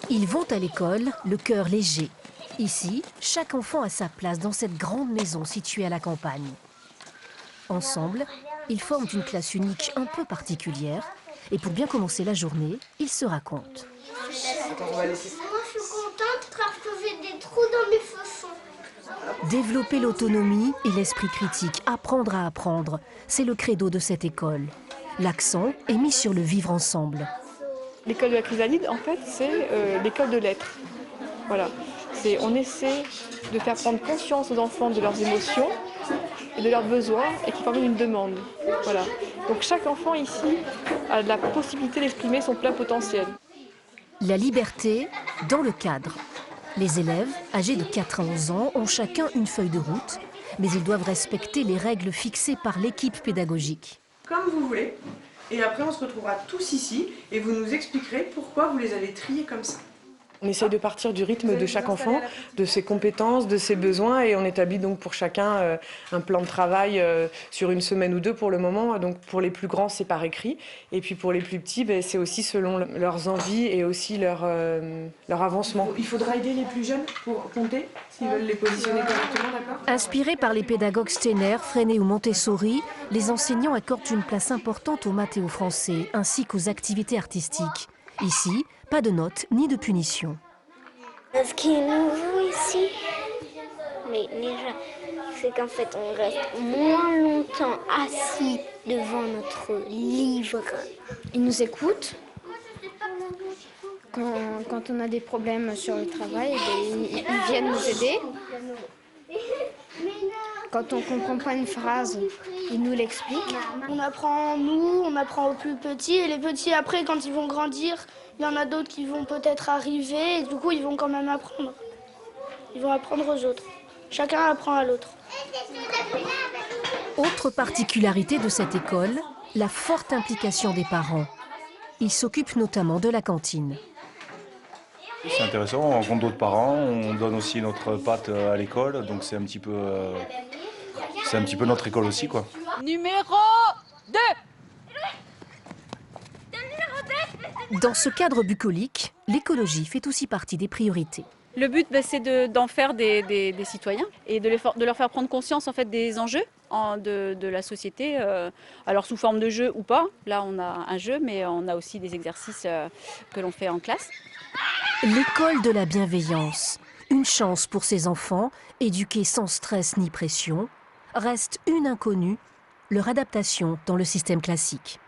Ils vont à l'école, le cœur léger. Ici, chaque enfant a sa place dans cette grande maison située à la campagne. Ensemble, ils forment une classe unique un peu particulière. Et pour bien commencer la journée, ils se racontent. Moi, je suis contente parce que j'ai des trous dans mes chaussons. Développer l'autonomie et l'esprit critique, apprendre à apprendre, c'est le credo de cette école. L'accent est mis sur le vivre ensemble. L'école de la Chrysalide, en fait, c'est l'école de l'être. Voilà. On essaie de faire prendre conscience aux enfants de leurs émotions et de leurs besoins et qui formulent une demande. Voilà. Donc chaque enfant ici a la possibilité d'exprimer son plein potentiel. La liberté dans le cadre. Les élèves, âgés de 4 à 11 ans, ont chacun une feuille de route, mais ils doivent respecter les règles fixées par l'équipe pédagogique. Comme vous voulez, et après on se retrouvera tous ici et vous nous expliquerez pourquoi vous les avez triés comme ça. On essaye de partir du rythme de chaque enfant, de ses compétences, de ses besoins et on établit donc pour chacun un plan de travail sur une semaine ou deux pour le moment. Donc pour les plus grands, c'est par écrit et puis pour les plus petits, c'est aussi selon leurs envies et aussi leur avancement. Il faudra aider les plus jeunes pour compter, s'ils veulent les positionner correctement, d'accord ? Inspirés par les pédagogues Steiner, Freinet ou Montessori, les enseignants accordent une place importante aux maths et au français, ainsi qu'aux activités artistiques. Ici, pas de notes ni de punition. Ce qui est nouveau ici, mais déjà, c'est qu'en fait, on reste moins longtemps assis devant notre livre. Ils nous écoutent. Quand on a des problèmes sur le travail, ils viennent nous aider. Quand on ne comprend pas une phrase, ils nous l'expliquent. On apprend, nous, on apprend aux plus petits. Et les petits, après, quand ils vont grandir, il y en a d'autres qui vont peut-être arriver. Et du coup, ils vont quand même apprendre. Ils vont apprendre aux autres. Chacun apprend à l'autre. Autre particularité de cette école, la forte implication des parents. Ils s'occupent notamment de la cantine. C'est intéressant, on rencontre d'autres parents, on donne aussi notre patte à l'école, donc c'est un petit peu notre école aussi, quoi. Numéro 2. Dans ce cadre bucolique, l'écologie fait aussi partie des priorités. Le but, c'est d'en faire des citoyens et de leur faire prendre conscience en fait, des enjeux de la société, alors sous forme de jeu ou pas. Là, on a un jeu, mais on a aussi des exercices que l'on fait en classe. L'école de la bienveillance, une chance pour ces enfants, éduqués sans stress ni pression, reste une inconnue, leur adaptation dans le système classique.